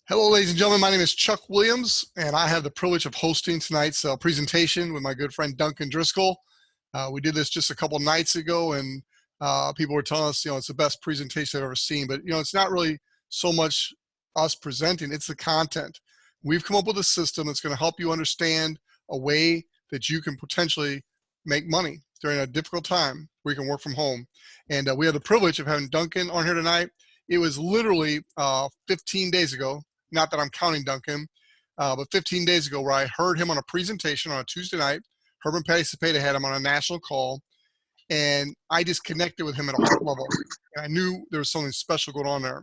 Hello, ladies and gentlemen. My name is Chuck Williams, and I have the privilege of hosting tonight's presentation with my good friend Duncan Driscoll. We did this just a couple nights ago, and people were telling us, it's the best presentation I've ever seen. But, it's not really so much us presenting, it's the content. We've come up with a system that's going to help you understand a way that you can potentially make money during a difficult time where you can work from home. And we have the privilege of having Duncan on here tonight. It was literally 15 days ago. Not that I'm counting Duncan, but 15 days ago where I heard him on a presentation on a Tuesday night. Herman Petty Cepeda had him on a national call, and I just connected with him at a heart level. And I knew there was something special going on there.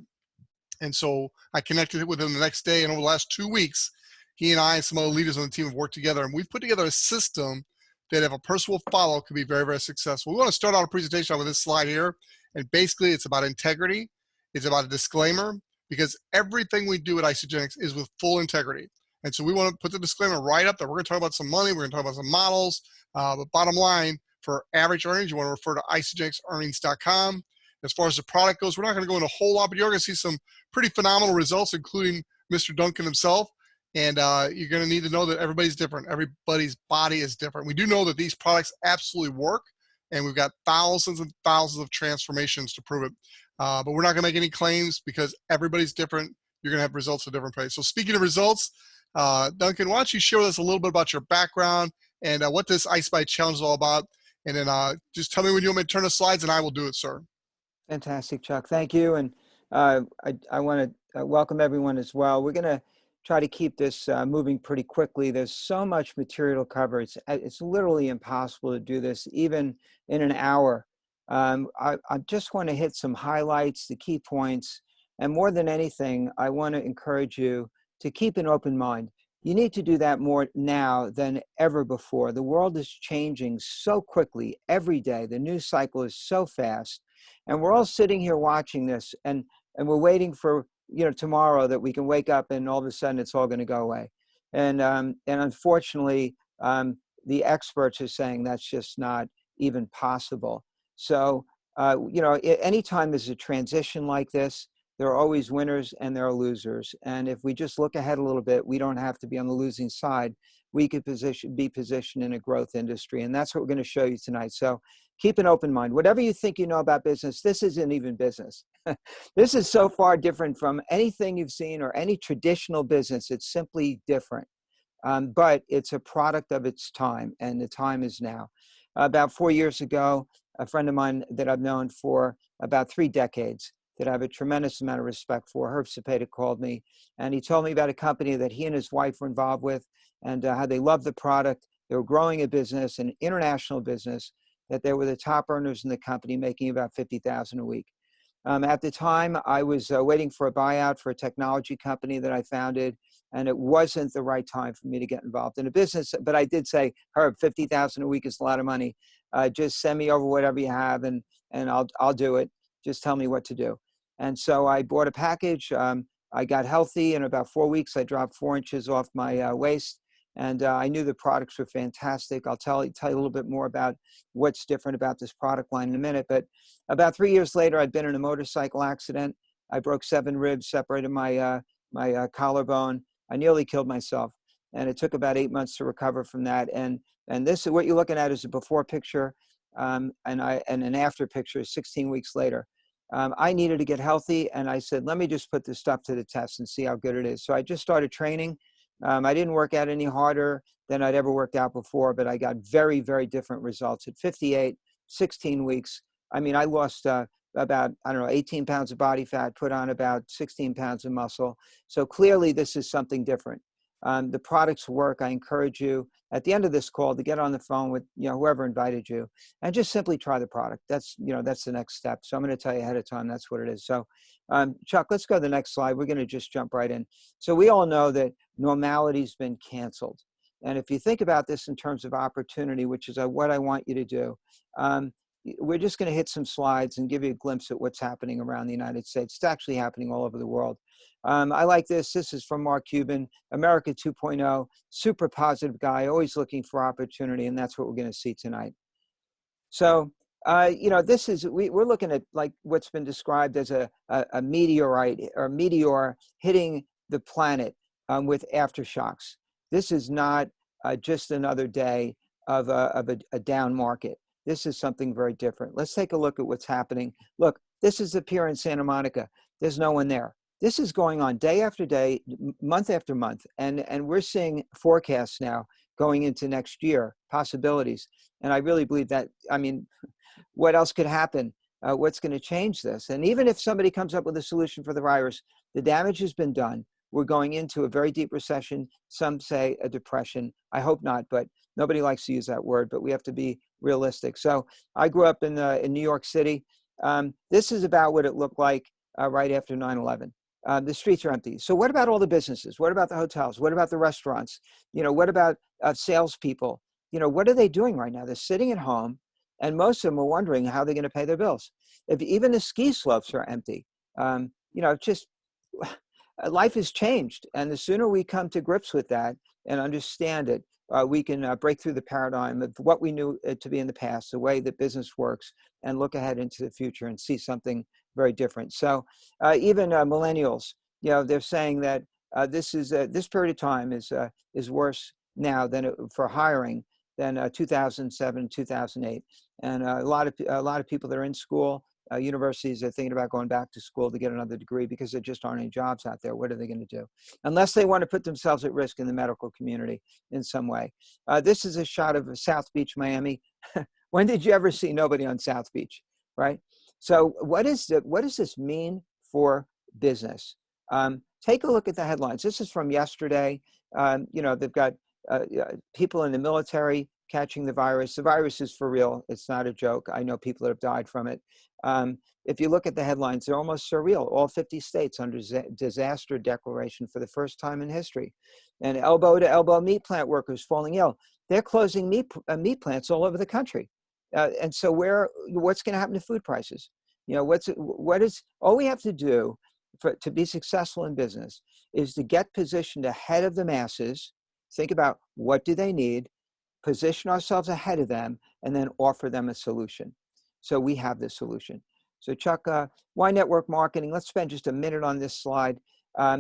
And so I connected with him the next day, and over the last 2 weeks, he and I and some other leaders on the team have worked together, and we've put together a system that if a person will follow, could be very, very successful. We want to start out a presentation with this slide here, and basically it's about integrity. It's about a disclaimer, because everything we do at Isagenix is with full integrity. And so we want to put the disclaimer right up there. We're going to talk about some money. We're going to talk about some models. But bottom line, for average earnings, you want to refer to isagenixearnings.com. As far as the product goes, we're not going to go into a whole lot, but you're going to see some pretty phenomenal results, including Mr. Duncan himself. And you're going to need to know that everybody's different. Everybody's body is different. We do know that these products absolutely work, and we've got thousands and thousands of transformations to prove it. But we're not going to make any claims because everybody's different. You're going to have results at different pace. So speaking of results, Duncan, why don't you share with us a little bit about your background and what this IsaBody challenge is all about? And then just tell me when you want me to turn the slides, and I will do it, sir. Fantastic, Chuck. Thank you. And I want to welcome everyone as well. We're going to try to keep this moving pretty quickly. There's so much material to cover. It's literally impossible to do this even in an hour. I just want to hit some highlights, the key points, and more than anything, I want to encourage you to keep an open mind. You need to do that more now than ever before. The world is changing so quickly every day. The news cycle is so fast, and we're all sitting here watching this, and we're waiting for tomorrow that we can wake up and all of a sudden it's all going to go away. And unfortunately, the experts are saying that's just not even possible. So, anytime there's a transition like this, there are always winners and there are losers. And if we just look ahead a little bit, we don't have to be on the losing side. We could be positioned in a growth industry. And that's what we're going to show you tonight. So keep an open mind. Whatever you think you know about business, this isn't even business. This is so far different from anything you've seen or any traditional business. It's simply different. But it's a product of its time, and the time is now. About 4 years ago, a friend of mine that I've known for about 3 decades, that I have a tremendous amount of respect for, Herb Cepeda, called me, and he told me about a company that he and his wife were involved with, and how they loved the product. They were growing a business, an international business, that they were the top earners in the company, making about $50,000 a week. At the time, I was waiting for a buyout for a technology company that I founded, and it wasn't the right time for me to get involved in a business. But I did say, Herb, $50,000 a week is a lot of money. Just send me over whatever you have, and I'll do it. Just tell me what to do. And so I bought a package. I got healthy. In about 4 weeks, I dropped 4 inches off my waist. And I knew the products were fantastic. I'll tell you a little bit more about what's different about this product line in a minute. But about 3 years later, I'd been in a motorcycle accident. I broke 7 ribs, separated my collarbone. I nearly killed myself. And it took about 8 months to recover from that. And this is what you're looking at is a before picture and an after picture 16 weeks later. I needed to get healthy, and I said, let me just put this stuff to the test and see how good it is. So I just started training. I didn't work out any harder than I'd ever worked out before, but I got very, very different results. At 58, 16 weeks, I mean, I lost about, 18 pounds of body fat, put on about 16 pounds of muscle. So clearly this is something different. The products work. I encourage you at the end of this call to get on the phone with whoever invited you and just simply try the product. That's the next step. So I'm going to tell you ahead of time that's what it is. So Chuck, let's go to the next slide. We're going to just jump right in. So we all know that normality's been canceled. And if you think about this in terms of opportunity, which is what I want you to do, we're just going to hit some slides and give you a glimpse at what's happening around the United States. It's actually happening all over the world. I like this. This is from Mark Cuban, America 2.0, super positive guy, always looking for opportunity, and that's what we're going to see tonight. So, this is, we're looking at like what's been described as a meteorite or meteor hitting the planet with aftershocks. This is not just another day of a down market. This is something very different. Let's take a look at what's happening. Look, this is the pier in Santa Monica. There's no one there. This is going on day after day, month after month. And we're seeing forecasts now going into next year, possibilities. And I really believe that, I mean, what else could happen? What's going to change this? And even if somebody comes up with a solution for the virus, the damage has been done. We're going into a very deep recession. Some say a depression. I hope not, but nobody likes to use that word, but we have to be realistic. So I grew up in New York City. This is about what it looked like right after 9/11. The streets are empty. So what about all the businesses? What about the hotels? What about the restaurants? You know, what about salespeople? You know, what are they doing right now? They're sitting at home, and most of them are wondering how they're going to pay their bills. If even the ski slopes are empty, you know, just life has changed. And the sooner we come to grips with that and understand it, we can break through the paradigm of what we knew it to be in the past, the way that business works, and look ahead into the future and see something very different. So even millennials, you know, they're saying that this period of time is worse now than for hiring than 2007, 2008. And a lot of people that are in school, universities are thinking about going back to school to get another degree because there just aren't any jobs out there. What are they going to do? Unless they want to put themselves at risk in the medical community in some way. This is a shot of South Beach, Miami. When did you ever see nobody on South Beach, right? So what does this mean for business? Take a look at the headlines. This is from yesterday. You know, they've got people in the military catching the virus. The virus is for real. It's not a joke. I know people that have died from it. If you look at the headlines, they're almost surreal. All 50 states under disaster declaration for the first time in history. And elbow-to-elbow meat plant workers falling ill. They're closing meat plants all over the country. And so what's going to happen to food prices? You know, all we have to do to be successful in business is to get positioned ahead of the masses. Think about what do they need, position ourselves ahead of them, and then offer them a solution. So we have the solution. So Chuck, why network marketing? Let's spend just a minute on this slide.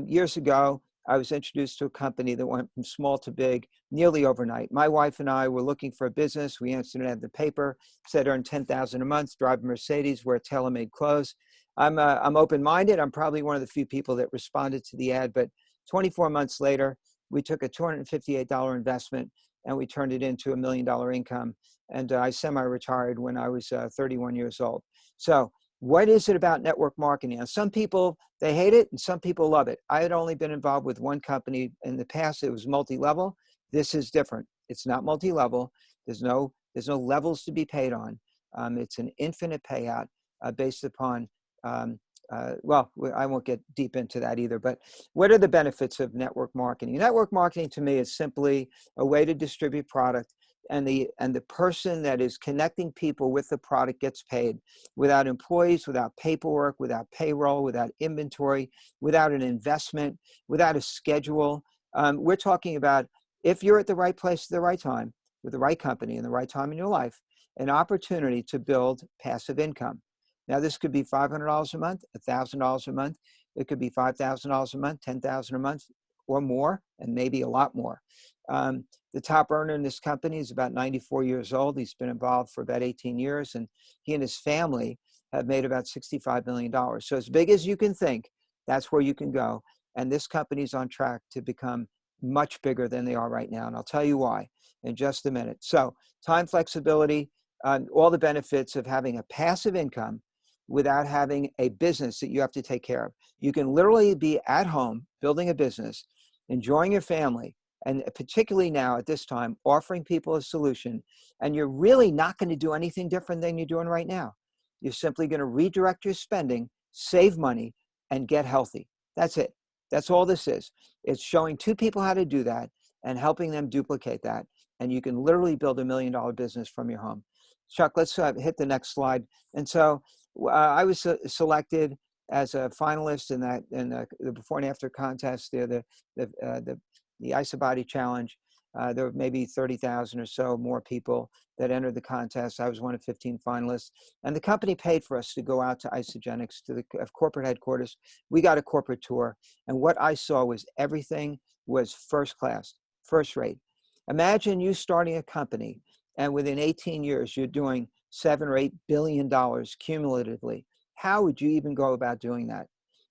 Years ago, I was introduced to a company that went from small to big nearly overnight. My wife and I were looking for a business. We answered it in the paper, said earn $10,000 a month, drive a Mercedes, wear tailor-made clothes. I'm open-minded. I'm probably one of the few people that responded to the ad, but 24 months later, we took a $258 investment and we turned it into $1 million income. And I semi-retired when I was 31 years old. So what is it about network marketing? Now, some people, they hate it and some people love it. I had only been involved with one company in the past. It was multi-level. This is different. It's not multi-level. There's no levels to be paid on. It's an infinite payout based upon well, I won't get deep into that either, but what are the benefits of network marketing? Network marketing to me is simply a way to distribute product, and the person that is connecting people with the product gets paid without employees, without paperwork, without payroll, without inventory, without an investment, without a schedule. We're talking about if you're at the right place at the right time, with the right company and the right time in your life, an opportunity to build passive income. Now, this could be $500 a month, $1,000 a month. It could be $5,000 a month, $10,000 a month or more, and maybe a lot more. The top earner in this company is about 94 years old. He's been involved for about 18 years, and he and his family have made about $65 million. So as big as you can think, that's where you can go. And this company is on track to become much bigger than they are right now. And I'll tell you why in just a minute. So time flexibility, all the benefits of having a passive income without having a business that you have to take care of. You can literally be at home, building a business, enjoying your family, and particularly now at this time, offering people a solution, and you're really not going to do anything different than you're doing right now. You're simply going to redirect your spending, save money, and get healthy. That's it. That's all this is. It's showing two people how to do that and helping them duplicate that, and you can literally build $1 million business from your home. Chuck, let's hit the next slide. And so I was selected as a finalist in the before and after contest, the IsaBody challenge. There were maybe 30,000 or so more people that entered the contest. I was one of 15 finalists. And the company paid for us to go out to Isagenix, to the corporate headquarters. We got a corporate tour. And what I saw was everything was first class, first rate. Imagine you starting a company, and within 18 years, you're doing $7 or $8 billion cumulatively. How would you even go about doing that?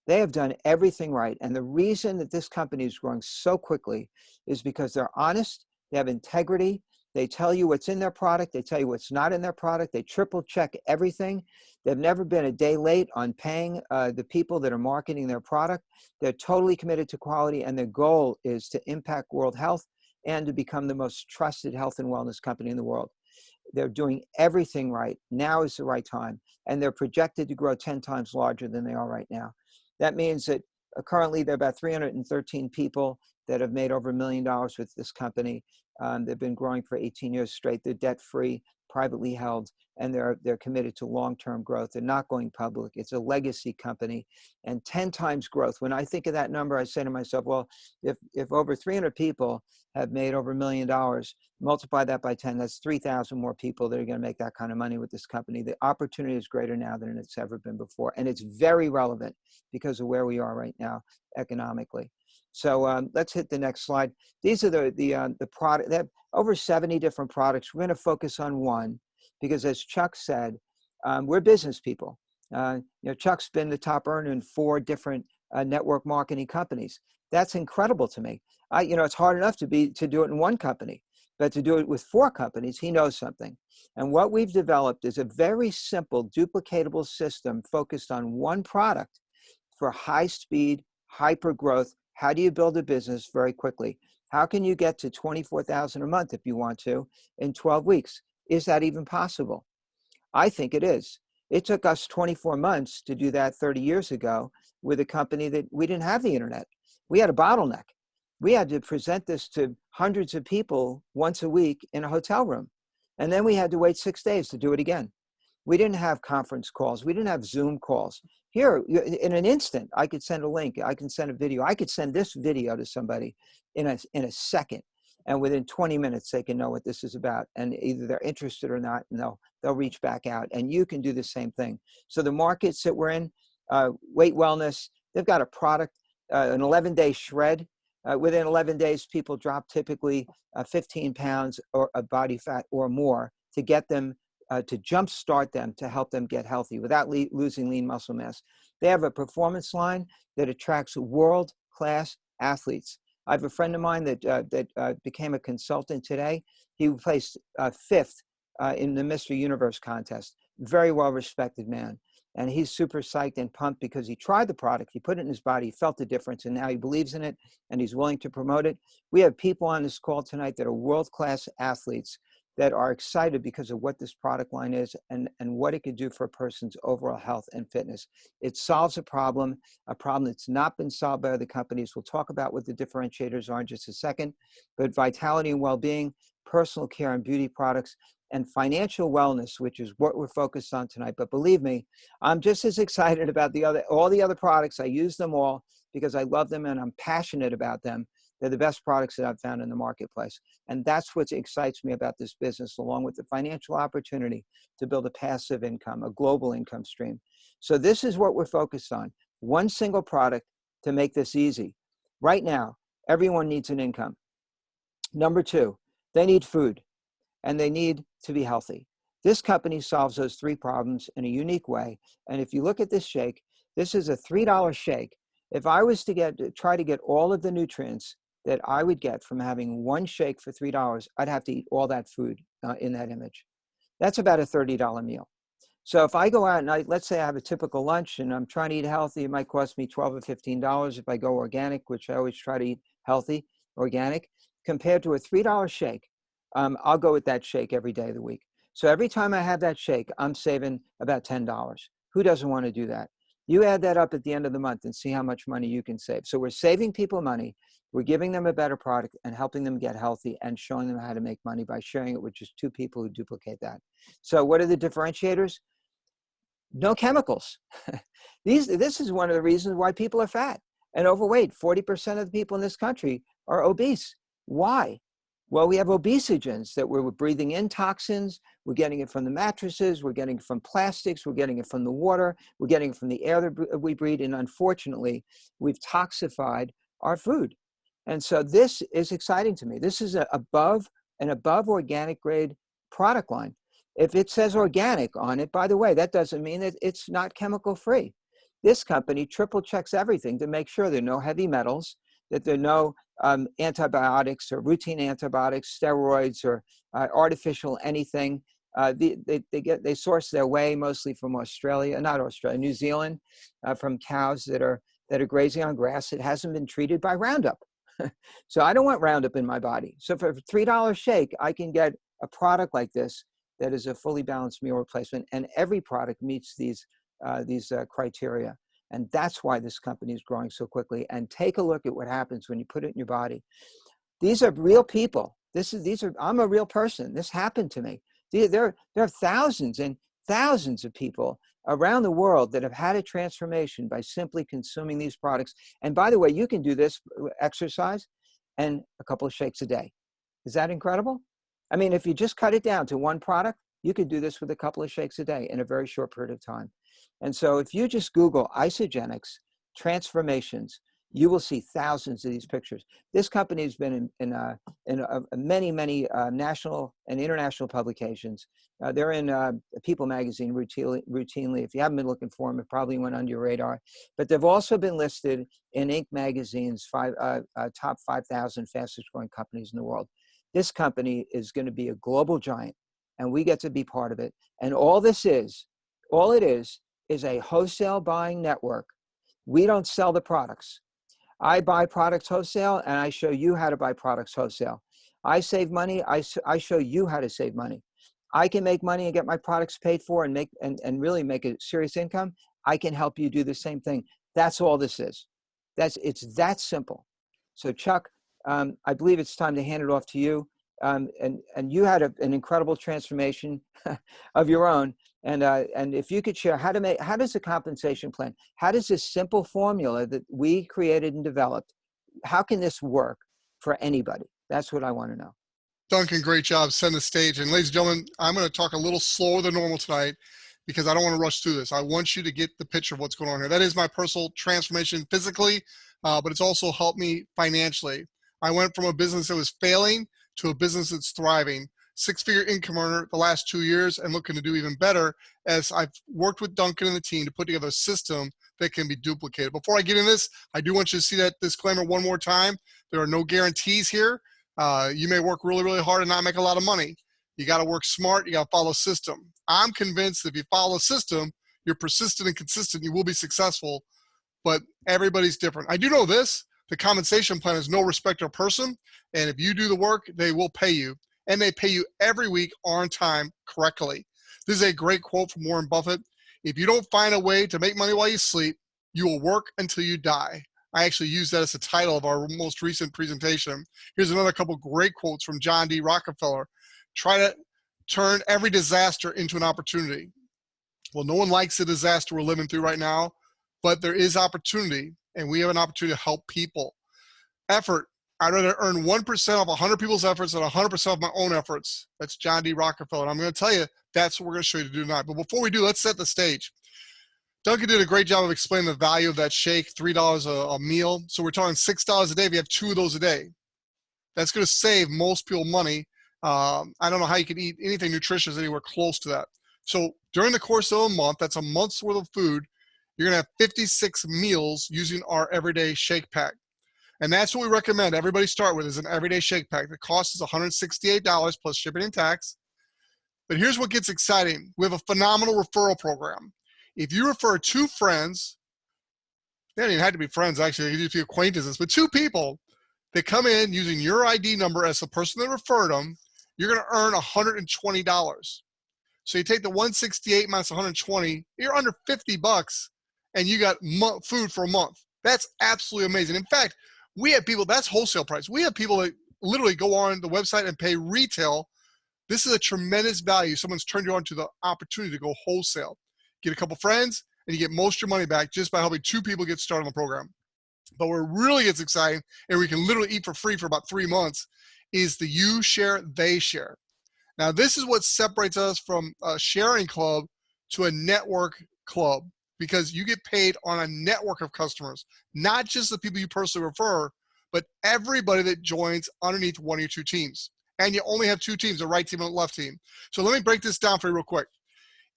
They have done everything right. And the reason that this company is growing so quickly is because they're honest, they have integrity, they tell you what's in their product, they tell you what's not in their product, they triple check everything. They've never been a day late on paying the people that are marketing their product. They're totally committed to quality, and their goal is to impact world health and to become the most trusted health and wellness company in the world. They're doing everything right. Now is the right time. And they're projected to grow 10 times larger than they are right now. That means that currently there are about 313 people that have made over $1 million with this company. They've been growing for 18 years straight. They're debt-free, privately held, and they're committed to long-term growth. They're not going public. It's a legacy company, and 10 times growth. When I think of that number, I say to myself, well, if over 300 people have made over $1 million, multiply that by 10, that's 3,000 more people that are going to make that kind of money with this company. The opportunity is greater now than it's ever been before, and it's very relevant because of where we are right now economically. So let's hit the next slide. These are the product. They have over 70 different products. We're going to focus on one because, as Chuck said, we're business people. Chuck's been the top earner in 4 different network marketing companies. That's incredible to me. It's hard enough to do it in one company, but to do it with 4 companies, he knows something. And what we've developed is a very simple, duplicatable system focused on one product for high speed, hyper growth. How do you build a business very quickly? How can you get to 24,000 a month if you want to in 12 weeks? Is that even possible? I think it is. It took us 24 months to do that 30 years ago with a company that we didn't have the internet. We had a bottleneck. We had to present this to hundreds of people once a week in a hotel room. And then we had to wait 6 days to do it again. We didn't have conference calls. We didn't have Zoom calls. Here, in an instant, I could send a link. I can send a video. I could send this video to somebody in a second. And within 20 minutes, they can know what this is about. And either they're interested or not, and they'll reach back out. And you can do the same thing. So the markets that we're in, weight wellness, they've got a product, an 11-day shred. Within 11 days, people drop typically 15 pounds of body fat or more to get them to jumpstart them, to help them get healthy without losing lean muscle mass. They have a performance line that attracts world-class athletes. I have a friend of mine that became a consultant today. He placed 5th in the Mr. Universe contest. Very well-respected man. And he's super psyched and pumped because he tried the product, he put it in his body, he felt the difference, and now he believes in it, and he's willing to promote it. We have people on this call tonight that are world-class athletes that are excited because of what this product line is and what it could do for a person's overall health and fitness. It solves a problem that's not been solved by other companies. We'll talk about what the differentiators are in just a second, but vitality and well-being, personal care and beauty products, and financial wellness, which is what we're focused on tonight. But believe me, I'm just as excited about all the other products. I use them all because I love them and I'm passionate about them. They're the best products that I've found in the marketplace. And that's what excites me about this business, along with the financial opportunity to build a passive income, a global income stream. So this is what we're focused on. One single product to make this easy. Right now, everyone needs an income. Number 2, they need food and they need to be healthy. This company solves those 3 problems in a unique way. And if you look at this shake, this is a $3 shake. If I was to try to get all of the nutrients that I would get from having one shake for $3, I'd have to eat all that food in that image. That's about a $30 meal. So if I go out and let's say I have a typical lunch and I'm trying to eat healthy, it might cost me $12 or $15 if I go organic, which I always try to eat healthy, organic, compared to a $3 shake. I'll go with that shake every day of the week. So every time I have that shake, I'm saving about $10. Who doesn't want to do that? You add that up at the end of the month and see how much money you can save. So we're saving people money, we're giving them a better product and helping them get healthy and showing them how to make money by sharing it with just 2 people who duplicate that. So what are the differentiators? No chemicals. This is one of the reasons why people are fat and overweight. 40% of the people in this country are obese. Why? Well, we have obesogens that we're breathing in toxins. We're getting it from the mattresses. We're getting it from plastics. We're getting it from the water. We're getting it from the air that we breathe. And unfortunately, we've toxified our food. And so this is exciting to me. This is an above organic grade product line. If it says organic on it, by the way, that doesn't mean that it's not chemical free. This company triple checks everything to make sure there are no heavy metals, that there are no antibiotics or routine antibiotics, steroids, or artificial anything. They source their whey mostly from New Zealand, from cows that are grazing on grass that hasn't been treated by Roundup. So I don't want Roundup in my body. So for a $3 shake, I can get a product like this that is a fully balanced meal replacement, and every product meets these criteria. And that's why this company is growing so quickly. And take a look at what happens when you put it in your body. These are real people. I'm a real person. This happened to me. There are thousands and thousands of people around the world that have had a transformation by simply consuming these products. And by the way, you can do this exercise and a couple of shakes a day. Is that incredible? I mean, if you just cut it down to one product, you could do this with a couple of shakes a day in a very short period of time. And so if you just Google Isagenix transformations, you will see thousands of these pictures. This company has been in many national and international publications. They're in People magazine routinely. If you haven't been looking for them, it probably went under your radar. But they've also been listed in Inc. magazine's top 5,000 fastest growing companies in the world. This company is going to be a global giant, and we get to be part of it. And all it is a wholesale buying network. We don't sell the products. I buy products wholesale, and I show you how to buy products wholesale. I save money. I show you how to save money. I can make money and get my products paid for and really make a serious income. I can help you do the same thing. That's all this is. It's that simple. So Chuck, I believe it's time to hand it off to you. And you had an incredible transformation of your own. And if you could share how does the compensation plan, how does this simple formula that we created and developed, how can this work for anybody? That's what I want to know. Duncan, great job setting the stage. And ladies and gentlemen, I'm going to talk a little slower than normal tonight because I don't want to rush through this. I want you to get the picture of what's going on here. That is my personal transformation physically, but it's also helped me financially. I went from a business that was failing to a business that's thriving. Six-figure income earner the last 2 years and looking to do even better as I've worked with Duncan and the team to put together a system that can be duplicated. Before I get into this, I do want you to see that disclaimer one more time. There are no guarantees here. You may work really, really hard and not make a lot of money. You got to work smart. You got to follow a system. I'm convinced that if you follow a system, you're persistent and consistent, you will be successful, but everybody's different. I do know this. The compensation plan is no respecter of person, and if you do the work, they will pay you, and they pay you every week on time correctly. This is a great quote from Warren Buffett. If you don't find a way to make money while you sleep, you will work until you die. I actually used that as the title of our most recent presentation. Here's another couple great quotes from John D. Rockefeller. Try to turn every disaster into an opportunity. Well, no one likes the disaster we're living through right now, but there is opportunity, and we have an opportunity to help people. Effort. I'd rather earn 1% of 100 people's efforts than 100% of my own efforts. That's John D. Rockefeller. And I'm going to tell you, that's what we're going to show you to do tonight. But before we do, let's set the stage. Duncan did a great job of explaining the value of that shake, $3 a meal. So we're talking $6 a day if you have 2 of those a day. That's going to save most people money. I don't know how you can eat anything nutritious anywhere close to that. So during the course of a month, that's a month's worth of food, you're going to have 56 meals using our everyday shake pack. And that's what we recommend everybody start with, is an everyday shake pack. The cost is $168 plus shipping and tax. But here's what gets exciting. We have a phenomenal referral program. If you refer 2 friends, they don't even have to be friends, actually, they can just be acquaintances, but 2 people that come in using your ID number as the person that referred them, you're going to earn $120. So you take the 168 minus 120, you're under 50 bucks, and you got food for a month. That's absolutely amazing. In fact, we have people, that's wholesale price. We have people that literally go on the website and pay retail. This is a tremendous value. Someone's turned you on to the opportunity to go wholesale. Get a couple friends, and you get most of your money back just by helping 2 people get started on the program. But what really gets exciting, and we can literally eat for free for about 3 months, is the you share, they share. Now, this is what separates us from a sharing club to a network club, because you get paid on a network of customers, not just the people you personally refer, but everybody that joins underneath one of your two teams. And you only have two teams, the right team and the left team. So let me break this down for you real quick.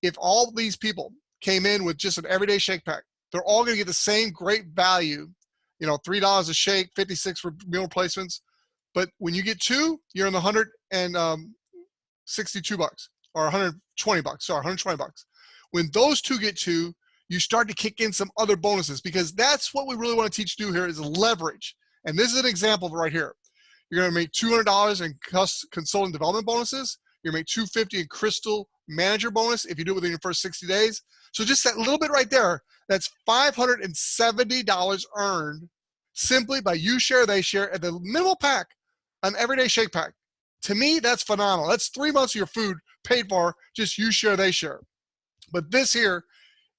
If all these people came in with just an everyday shake pack, they're all going to get the same great value, you know, $3 a shake, 56 for meal replacements. But when you get two, you're in the 162 bucks or 120 bucks. Sorry, 120 bucks. When those two get two, you start to kick in some other bonuses, because that's what we really want to teach you to do here is leverage. And this is an example of it right here. You're going to make $200 in consultant development bonuses. You're going to make $250 in crystal manager bonus if you do it within your first 60 days. So just that little bit right there, that's $570 earned simply by you share, they share at the minimal pack, an everyday shake pack. To me, that's phenomenal. That's 3 months of your food paid for, just you share, they share. But this here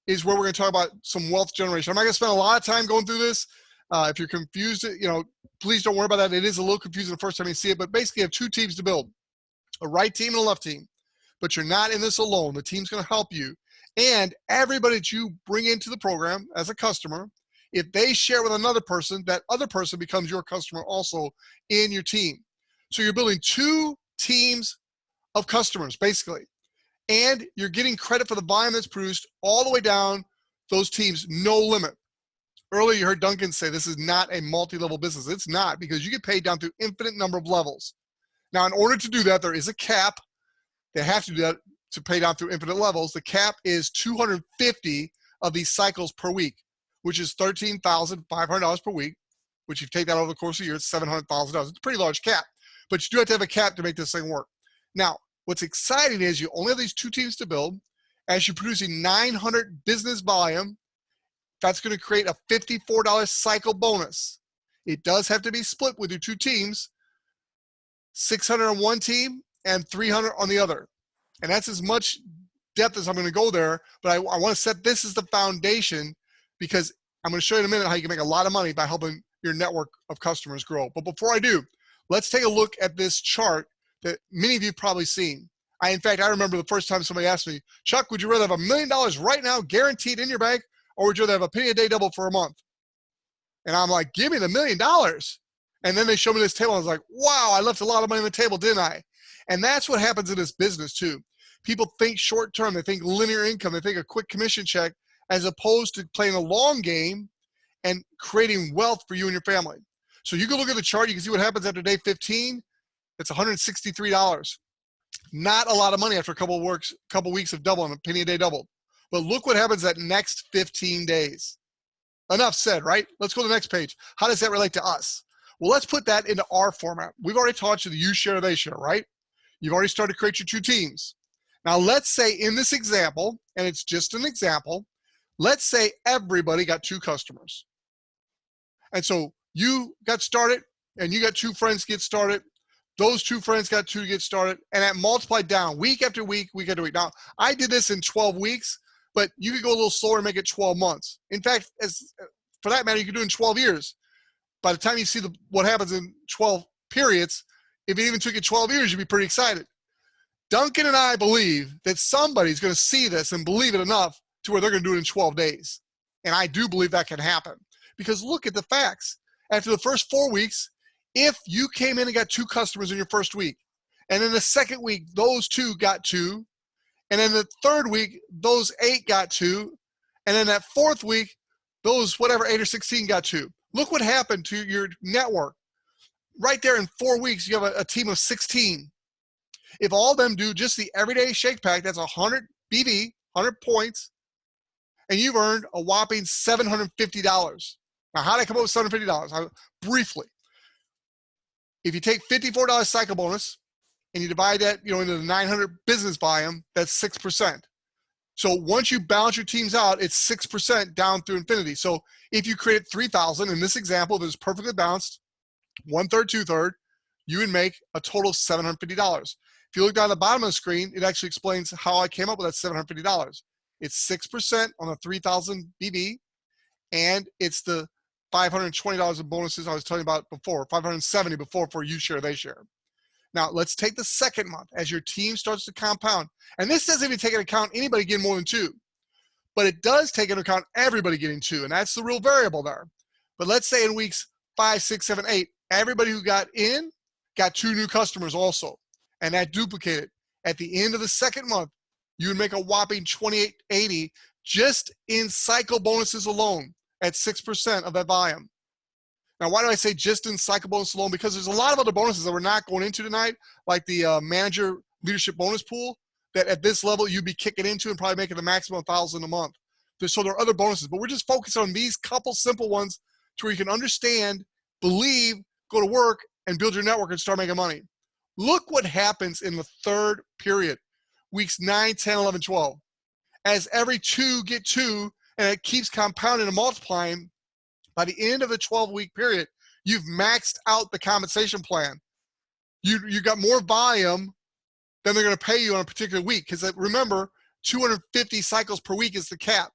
is where we're going to talk about some wealth generation. I'm not going to spend a lot of time going through this. If you're confused, you know, please don't worry about that. It is a little confusing the first time you see it, but basically you have two teams to build, a right team and a left team. But you're not in this alone. The team's going to help you. And everybody that you bring into the program as a customer, if they share with another person, that other person becomes your customer also in your team. So you're building two teams of customers, basically. And you're getting credit for the volume that's produced all the way down those teams, no limit. Earlier, you heard Duncan say this is not a multi-level business. It's not, because you get paid down to infinite number of levels. Now, in order to do that, there is a cap. They have to do that to pay down through infinite levels. The cap is 250 of these cycles per week, which is $13,500 per week, which if you take that over the course of a year, it's $700,000. It's a pretty large cap, but you do have to have a cap to make this thing work. Now, what's exciting is you only have these two teams to build. As you're producing 900 business volume, that's going to create a $54 cycle bonus. It does have to be split with your two teams, 600 on one team and 300 on the other. And that's as much depth as I'm going to go there, but I want to set this as the foundation, because I'm going to show you in a minute how you can make a lot of money by helping your network of customers grow. But before I do, let's take a look at this chart that many of you have probably seen. In fact, I remember the first time somebody asked me, Chuck, would you rather have $1 million right now guaranteed in your bank, or would you rather have a penny a day double for a month? And I'm like, give me the $1 million. And then they showed me this table. I was like, wow, I left a lot of money on the table, didn't I? And that's what happens in this business too. People think short term, they think linear income, they think a quick commission check, as opposed to playing a long game and creating wealth for you and your family. So you can look at the chart, you can see what happens after day 15. It's $163. Not a lot of money after a couple weeks of doubling, a penny a day double. But look what happens that next 15 days. Enough said, right? Let's go to the next page. How does that relate to us? Well, let's put that into our format. We've already taught you the you share, they share, right? You've already started to create your two teams. Now, let's say in this example, and it's just an example, let's say everybody got two customers. And so you got started, and you got two friends get started. Those two friends got two get started, and that multiplied down week after week, week after week. Now, I did this in 12 weeks, but you could go a little slower and make it 12 months. In fact, for that matter, you could do it in 12 years. By the time you see what happens in 12 periods, if it even took you 12 years, you'd be pretty excited. Duncan and I believe that somebody's going to see this and believe it enough to where they're going to do it in 12 days. And I do believe that can happen, because look at the facts. After the first 4 weeks, if you came in and got two customers in your first week, and in the second week, those two got two, and in the third week, those 8 got two, and in that fourth week, those whatever 8 or 16 got two. Look what happened to your network. Right there in 4 weeks, you have a team of 16. If all of them do just the everyday shake pack, that's 100 BB, 100 points, and you've earned a whopping $750. Now, how did I come up with $750? Briefly, if you take $54 cycle bonus and you divide that, into the 900 business volume, that's 6%. So once you balance your teams out, it's 6% down through infinity. So if you created 3,000 in this example, that is perfectly balanced, 1/3, 2/3, you would make a total of $750. If you look down the bottom of the screen, it actually explains how I came up with that $750. It's 6% on the 3,000 BB, and it's the $520 in bonuses I was telling you about before, $570 before for you share, they share. Now, let's take the second month as your team starts to compound. And this doesn't even take into account anybody getting more than 2. But it does take into account everybody getting 2, and that's the real variable there. But let's say in weeks 5, 6, 7, 8, everybody who got in got 2 new customers also, and that duplicated. At the end of the second month, you would make a whopping $28.80 just in cycle bonuses alone at 6% of that volume. Now, why do I say just in cycle bonus alone? Because there's a lot of other bonuses that we're not going into tonight, like the manager leadership bonus pool, that at this level you'd be kicking into and probably making the maximum $1,000 a month. So there are other bonuses, but we're just focused on these couple simple ones to where you can understand, believe, go to work, and build your network and start making money. Look what happens in the third period, weeks 9, 10, 11, 12. As every 2 get 2, and it keeps compounding and multiplying, by the end of the 12-week period, you've maxed out the compensation plan. You got more volume than they're going to pay you on a particular week. Because remember, 250 cycles per week is the cap.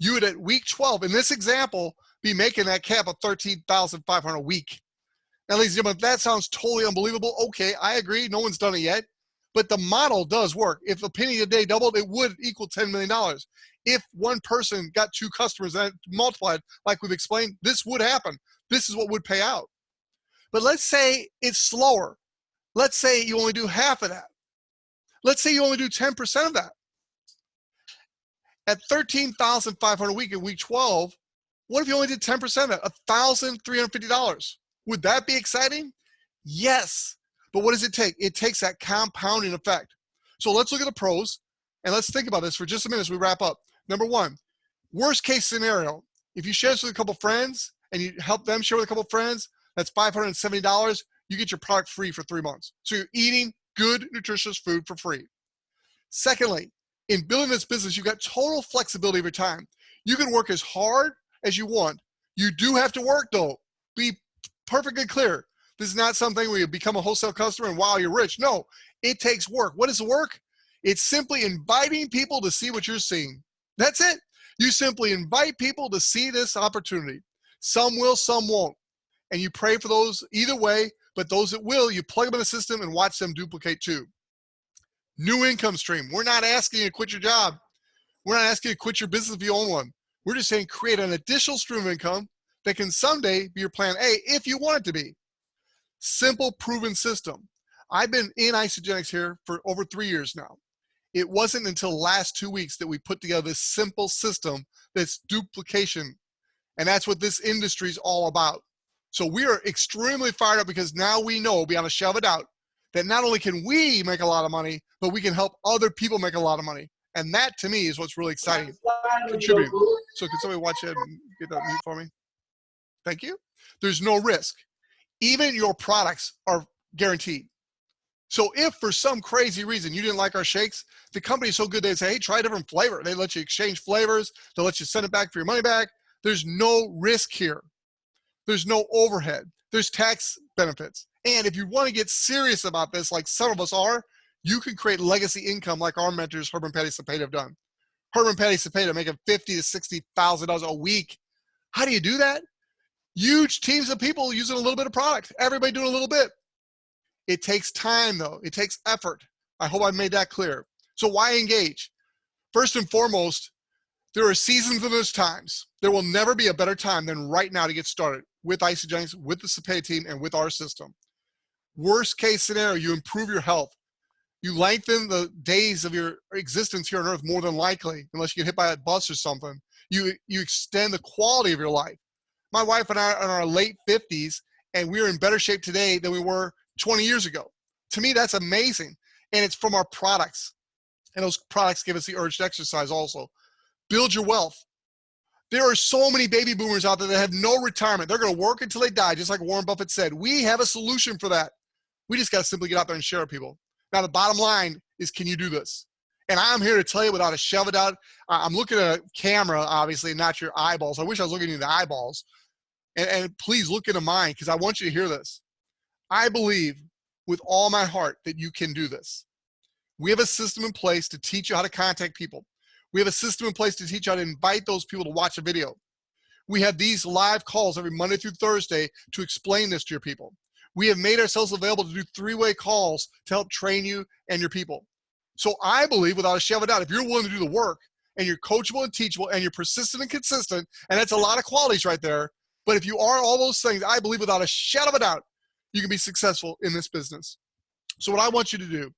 You would, at week 12, in this example, be making that cap of $13,500 a week. Now, ladies and gentlemen, if that sounds totally unbelievable, okay, I agree. No one's done it yet. But the model does work. If a penny a day doubled, it would equal $10 million. If one person got 2 customers and multiplied, like we've explained, this would happen. This is what would pay out. But let's say it's slower. Let's say you only do half of that. Let's say you only do 10% of that. At $13,500 a week in week 12, what if you only did 10% of that? $1,350. Would that be exciting? Yes. But what does it take? It takes that compounding effect. So let's look at the pros, and let's think about this for just a minute as we wrap up. Number 1, worst case scenario. If you share this with a couple friends and you help them share with a couple friends, that's $570. You get your product free for 3 months. So you're eating good, nutritious food for free. Secondly, in building this business, you've got total flexibility of your time. You can work as hard as you want. You do have to work, though. Be perfectly clear. This is not something where you become a wholesale customer and wow, you're rich. No, it takes work. What is the work? It's simply inviting people to see what you're seeing. That's it. You simply invite people to see this opportunity. Some will, some won't. And you pray for those either way, but those that will, you plug them in the system and watch them duplicate too. New income stream. We're not asking you to quit your job. We're not asking you to quit your business if you own one. We're just saying create an additional stream of income that can someday be your plan A if you want it to be. Simple, proven system. I've been in Isagenix here for over 3 years now. It wasn't until the last 2 weeks that we put together this simple system that's duplication. And that's what this industry is all about. So we are extremely fired up because now we know beyond a shadow of a doubt that not only can we make a lot of money, but we can help other people make a lot of money. And that to me is what's really exciting. Contributing. So can somebody watch it and get that mute for me? Thank you. There's no risk. Even your products are guaranteed. So if for some crazy reason you didn't like our shakes, the company is so good they say, hey, try a different flavor. They let you exchange flavors. They'll let you send it back for your money back. There's no risk here. There's no overhead. There's tax benefits. And if you want to get serious about this, like some of us are, you can create legacy income like our mentors, Herb and Patty Cepeda, have done. Herb and Patty Cepeda making $50,000 to $60,000 a week. How do you do that? Huge teams of people using a little bit of product. Everybody doing a little bit. It takes time, though. It takes effort. I hope I made that clear. So why engage? First and foremost, there are seasons and there's times. There will never be a better time than right now to get started with Isagenix, with the Cepeda team, and with our system. Worst case scenario, you improve your health. You lengthen the days of your existence here on earth more than likely, unless you get hit by a bus or something. You extend the quality of your life. My wife and I are in our late 50s, and we're in better shape today than we were 20 years ago. To me, that's amazing. And it's from our products. And those products give us the urge to exercise also. Build your wealth. There are so many baby boomers out there that have no retirement. They're going to work until they die, just like Warren Buffett said. We have a solution for that. We just got to simply get out there and share it with people. Now, the bottom line is, can you do this? And I'm here to tell you without a shadow of a doubt. I'm looking at a camera, obviously, not your eyeballs. I wish I was looking in the eyeballs. And please look into mine, because I want you to hear this. I believe with all my heart that you can do this. We have a system in place to teach you how to contact people. We have a system in place to teach you how to invite those people to watch a video. We have these live calls every Monday through Thursday to explain this to your people. We have made ourselves available to do 3-way calls to help train you and your people. So I believe without a shadow of a doubt, if you're willing to do the work and you're coachable and teachable and you're persistent and consistent, and that's a lot of qualities right there, but if you are all those things, I believe without a shadow of a doubt, you can be successful in this business. So what I want you to do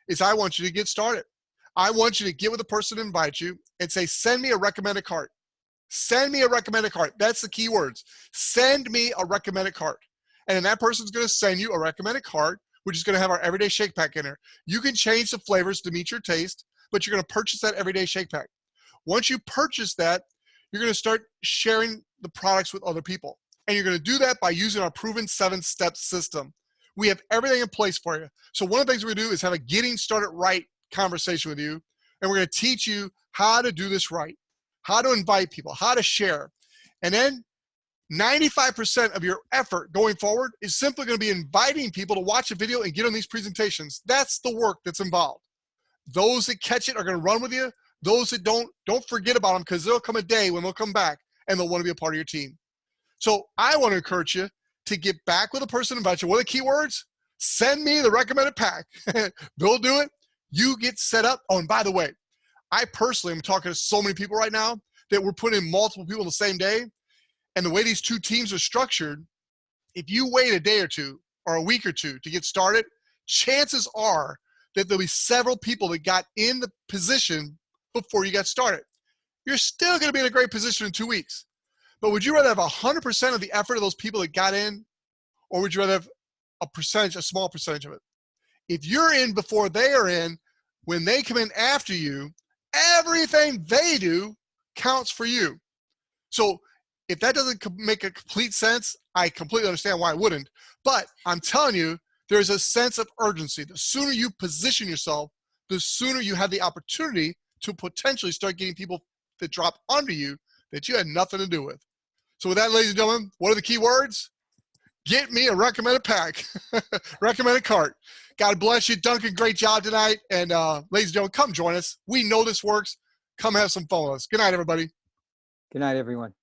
is I want you to get started. I want you to get with the person who invites you and say, send me a recommended cart. Send me a recommended cart. That's the key words. Send me a recommended cart. And then that person's going to send you a recommended cart, which is going to have our everyday shake pack in there. You can change the flavors to meet your taste, but you're going to purchase that everyday shake pack. Once you purchase that, you're going to start sharing the products with other people. And you're going to do that by using our proven 7-step system. We have everything in place for you. So one of the things we're going to do is have a getting started right conversation with you. And we're going to teach you how to do this right, how to invite people, how to share. And then 95% of your effort going forward is simply going to be inviting people to watch a video and get on these presentations. That's the work that's involved. Those that catch it are going to run with you. Those that don't forget about them, because there'll come a day when they'll come back and they'll want to be a part of your team. So I want to encourage you to get back with a person who invites you. What are the key words? Send me the recommended pack. They'll do it. You get set up. Oh, and by the way, I personally am talking to so many people right now that we're putting in multiple people on the same day. And the way these two teams are structured, if you wait a day or two or a week or two to get started, chances are that there'll be several people that got in the position before you got started. You're still going to be in a great position in 2 weeks. But would you rather have 100% of the effort of those people that got in, or would you rather have a small percentage of it? If you're in before they are in, when they come in after you, everything they do counts for you. So if that doesn't make a complete sense, I completely understand why it wouldn't. But I'm telling you, there's a sense of urgency. The sooner you position yourself, the sooner you have the opportunity to potentially start getting people that drop under you that you had nothing to do with. So with that, ladies and gentlemen, what are the key words? Get me a recommended pack, recommended cart. God bless you. Duncan, great job tonight. And ladies and gentlemen, come join us. We know this works. Come have some fun with us. Good night, everybody. Good night, everyone.